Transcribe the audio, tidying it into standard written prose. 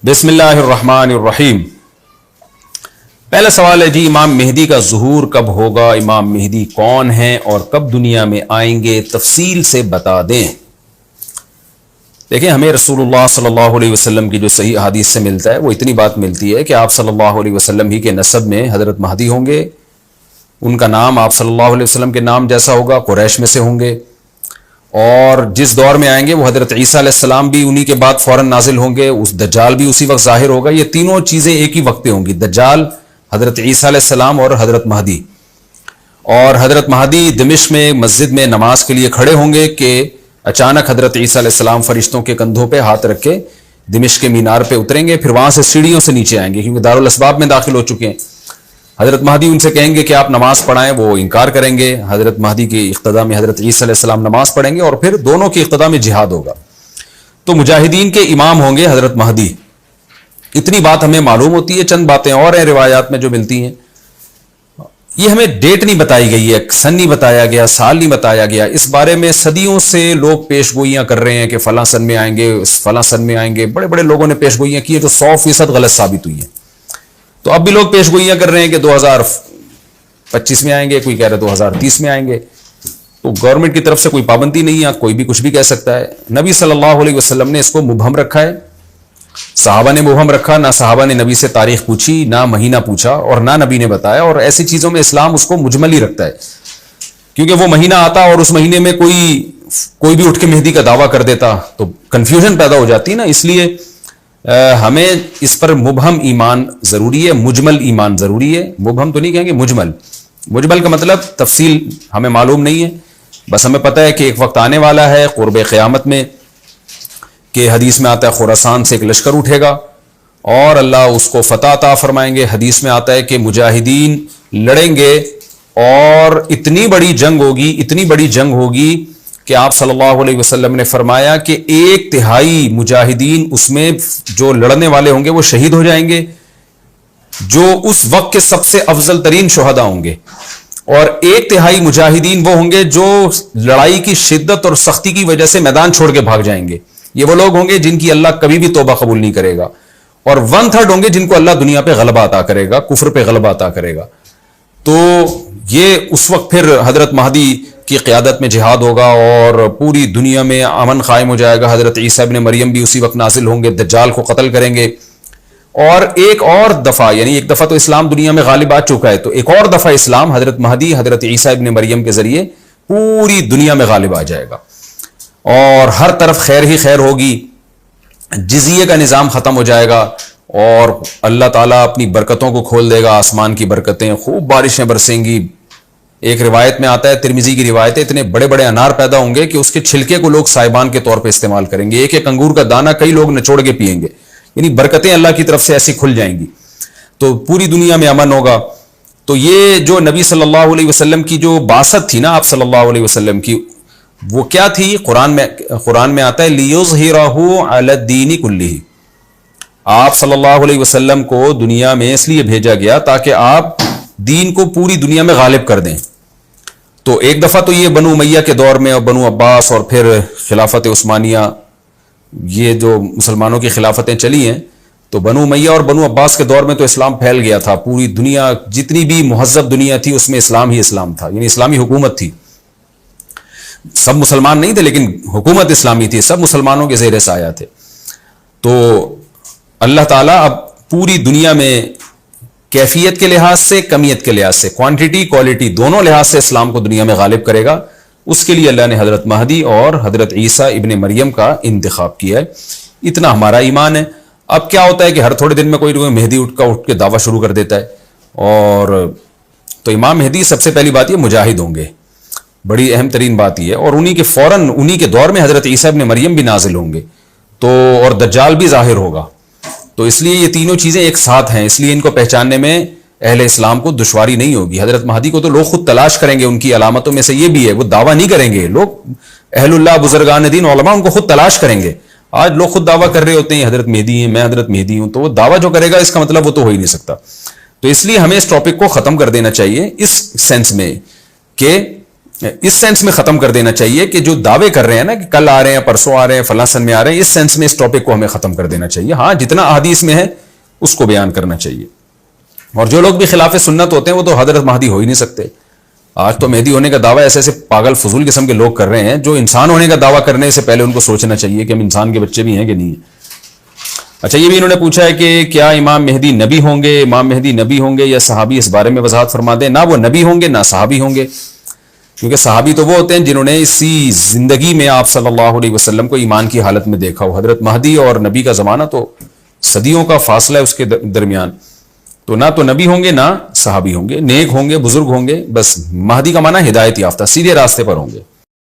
بسم اللہ الرحمن الرحیم۔ پہلا سوال ہے جی، امام مہدی کا ظہور کب ہوگا؟ امام مہدی کون ہیں اور کب دنیا میں آئیں گے؟ تفصیل سے بتا دیں۔ دیکھیں، ہمیں رسول اللہ صلی اللہ علیہ وسلم کی جو صحیح حدیث سے ملتا ہے وہ اتنی بات ملتی ہے کہ آپ صلی اللہ علیہ وسلم ہی کے نسب میں حضرت مہدی ہوں گے، ان کا نام آپ صلی اللہ علیہ وسلم کے نام جیسا ہوگا، قریش میں سے ہوں گے، اور جس دور میں آئیں گے وہ حضرت عیسیٰ علیہ السلام بھی انہی کے بعد فوراً نازل ہوں گے، اس دجال بھی اسی وقت ظاہر ہوگا۔ یہ تینوں چیزیں ایک ہی وقت پہ ہوں گی، دجال، حضرت عیسیٰ علیہ السلام اور حضرت مہدی۔ اور حضرت مہدی دمشق میں مسجد میں نماز کے لیے کھڑے ہوں گے کہ اچانک حضرت عیسیٰ علیہ السلام فرشتوں کے کندھوں پہ ہاتھ رکھ کے دمشق کے مینار پہ اتریں گے، پھر وہاں سے سیڑھیوں سے نیچے آئیں گے کیونکہ دارالاسباب میں داخل ہو چکے ہیں۔ حضرت مہدی ان سے کہیں گے کہ آپ نماز پڑھائیں، وہ انکار کریں گے۔ حضرت مہدی کی اقتداء میں حضرت عیسیٰ علیہ السلام نماز پڑھیں گے اور پھر دونوں کی اقتداء میں جہاد ہوگا۔ تو مجاہدین کے امام ہوں گے حضرت مہدی، اتنی بات ہمیں معلوم ہوتی ہے۔ چند باتیں اور ہیں روایات میں جو ملتی ہیں، یہ ہمیں ڈیٹ نہیں بتائی گئی ہے، سن نہیں بتایا گیا، سال نہیں بتایا گیا۔ اس بارے میں صدیوں سے لوگ پیش گوئیاں کر رہے ہیں کہ فلاں سن میں آئیں گے، فلاں سن میں آئیں گے۔ بڑے بڑے لوگوں نے پیش گوئیاں کی ہیں جو 100% غلط ثابت ہوئی ہیں۔ تو اب بھی لوگ پیش گوئیاں کر رہے ہیں کہ 2025 میں آئیں گے، کوئی کہہ رہے 2030 میں آئیں گے۔ تو گورنمنٹ کی طرف سے کوئی پابندی نہیں ہے، کوئی بھی کچھ بھی کہہ سکتا ہے۔ نبی صلی اللہ علیہ وسلم نے اس کو مبہم رکھا ہے، صحابہ نے مبہم رکھا، نہ صحابہ نے نبی سے تاریخ پوچھی، نہ مہینہ پوچھا، اور نہ نبی نے بتایا۔ اور ایسی چیزوں میں اسلام اس کو مجمل ہی رکھتا ہے، کیونکہ وہ مہینہ آتا اور اس مہینے میں کوئی بھی اٹھ کے مہدی کا دعویٰ کر دیتا تو کنفیوژن پیدا ہو جاتی نا۔ اس لیے ہمیں اس پر مبہم ایمان ضروری ہے، مجمل ایمان ضروری ہے۔ مبہم تو نہیں کہیں گے، مجمل۔ مجمل کا مطلب تفصیل ہمیں معلوم نہیں ہے، بس ہمیں پتہ ہے کہ ایک وقت آنے والا ہے قرب قیامت میں کہ حدیث میں آتا ہے خراسان سے ایک لشکر اٹھے گا اور اللہ اس کو فتح عطا فرمائیں گے۔ حدیث میں آتا ہے کہ مجاہدین لڑیں گے اور اتنی بڑی جنگ ہوگی کہ آپ صلی اللہ علیہ وسلم نے فرمایا کہ 1/3 مجاہدین اس میں جو لڑنے والے ہوں گے وہ شہید ہو جائیں گے، جو اس وقت کے سب سے افضل ترین شہداء ہوں گے، اور 1/3 مجاہدین وہ ہوں گے جو لڑائی کی شدت اور سختی کی وجہ سے میدان چھوڑ کے بھاگ جائیں گے۔ یہ وہ لوگ ہوں گے جن کی اللہ کبھی بھی توبہ قبول نہیں کرے گا، اور 1/3 ہوں گے جن کو اللہ دنیا پہ غلبہ عطا کرے گا، کفر پہ غلبہ عطا کرے گا۔ تو یہ اس وقت پھر حضرت مہدی کی قیادت میں جہاد ہوگا اور پوری دنیا میں امن قائم ہو جائے گا۔ حضرت عیسیٰ ابن مریم بھی اسی وقت نازل ہوں گے، دجال کو قتل کریں گے، اور ایک اور دفعہ، یعنی ایک دفعہ تو اسلام دنیا میں غالب آ چکا ہے، تو ایک اور دفعہ اسلام حضرت مہدی حضرت عیسیٰ ابن مریم کے ذریعے پوری دنیا میں غالب آ جائے گا، اور ہر طرف خیر ہی خیر ہوگی، جزیے کا نظام ختم ہو جائے گا، اور اللہ تعالیٰ اپنی برکتوں کو کھول دے گا، آسمان کی برکتیں، خوب بارشیں برسیں گی۔ ایک روایت میں آتا ہے، ترمذی کی روایت ہے، اتنے بڑے بڑے انار پیدا ہوں گے کہ اس کے چھلکے کو لوگ سائبان کے طور پہ استعمال کریں گے، ایک ایک انگور کا دانہ کئی لوگ نچوڑ کے پیئیں گے، یعنی برکتیں اللہ کی طرف سے ایسی کھل جائیں گی، تو پوری دنیا میں امن ہوگا۔ تو یہ جو نبی صلی اللہ علیہ وسلم کی جو بعثت تھی نا، آپ صلی اللہ علیہ وسلم کی، وہ کیا تھی؟ قرآن میں آتا ہے لِيُظْهِرَهُ عَلَى الدِّينِ كُلِّهِ۔ آپ صلی اللہ علیہ وسلم کو دنیا میں اس لیے بھیجا گیا تاکہ آپ دین کو پوری دنیا میں غالب کر دیں۔ تو ایک دفعہ تو یہ بنو امیہ کے دور میں، اور بنو عباس، اور پھر خلافت عثمانیہ، یہ جو مسلمانوں کی خلافتیں چلی ہیں، تو بنو امیہ اور بنو عباس کے دور میں تو اسلام پھیل گیا تھا، پوری دنیا، جتنی بھی مہذب دنیا تھی اس میں اسلام ہی اسلام تھا، یعنی اسلامی حکومت تھی۔ سب مسلمان نہیں تھے لیکن حکومت اسلامی تھی، سب مسلمانوں کے زیر سایہ تھے۔ تو اللہ تعالیٰ اب پوری دنیا میں کیفیت کے لحاظ سے، کمیت کے لحاظ سے، کوانٹٹی کوالٹی دونوں لحاظ سے اسلام کو دنیا میں غالب کرے گا۔ اس کے لیے اللہ نے حضرت مہدی اور حضرت عیسیٰ ابن مریم کا انتخاب کیا ہے۔ اتنا ہمارا ایمان ہے۔ اب کیا ہوتا ہے کہ ہر تھوڑے دن میں کوئی مہدی اٹھ کے دعویٰ شروع کر دیتا ہے، اور تو امام مہدی سب سے پہلی بات یہ مجاہد ہوں گے، بڑی اہم ترین بات یہ ہے، اور انہی کے دور میں حضرت عیسیٰ ابن مریم بھی نازل ہوں گے، تو اور دجال بھی ظاہر ہوگا۔ تو اس لیے یہ تینوں چیزیں ایک ساتھ ہیں، اس لیے ان کو پہچاننے میں اہل اسلام کو دشواری نہیں ہوگی۔ حضرت مہدی کو تو لوگ خود تلاش کریں گے، ان کی علامتوں میں سے یہ بھی ہے، وہ دعویٰ نہیں کریں گے، لوگ اہل اللہ، بزرگان دین، علماء ان کو خود تلاش کریں گے۔ آج لوگ خود دعویٰ کر رہے ہوتے ہیں حضرت مہدی ہیں، میں حضرت مہدی ہوں، تو وہ دعویٰ جو کرے گا اس کا مطلب وہ تو ہو ہی نہیں سکتا۔ تو اس لیے ہمیں اس ٹاپک کو ختم کر دینا چاہیے اس سینس میں کہ اس سینس میں ختم کر دینا چاہیے کہ جو دعوے کر رہے ہیں نا کہ کل آ رہے ہیں، پرسوں آ رہے ہیں، فلاں سن میں آ رہے ہیں، اس سینس میں اس ٹاپک کو ہمیں ختم کر دینا چاہیے. ہاں جتنا احادیث میں ہے اس کو بیان کرنا چاہیے. اور جو لوگ بھی خلاف سنت ہوتے ہیں وہ تو حضرت مہدی ہو ہی نہیں سکتے. آج تو مہدی ہونے کا دعویٰ ایسے ایسے پاگل فضول قسم کے لوگ کر رہے ہیں جو انسان ہونے کا دعویٰ کرنے سے پہلے ان کو سوچنا چاہیے کہ ہم انسان کے بچے بھی ہیں کہ نہیں ہیں. اچھا یہ بھی انہوں نے پوچھا ہے کہ کیا امام مہدی نبی ہوں گے؟ امام مہدی نبی ہوں گے یا صحابی؟ اس بارے میں وضاحت فرما دیں. نہ وہ نبی ہوں گے نہ صحابی ہوں گے، کیونکہ صحابی تو وہ ہوتے ہیں جنہوں نے اسی زندگی میں آپ صلی اللہ علیہ وسلم کو ایمان کی حالت میں دیکھا ہو. حضرت مہدی اور نبی کا زمانہ تو صدیوں کا فاصلہ ہے اس کے درمیان. تو نہ تو نبی ہوں گے نہ صحابی ہوں گے، نیک ہوں گے، بزرگ ہوں گے. بس مہدی کا معنی ہدایت یافتہ، سیدھے راستے پر ہوں گے.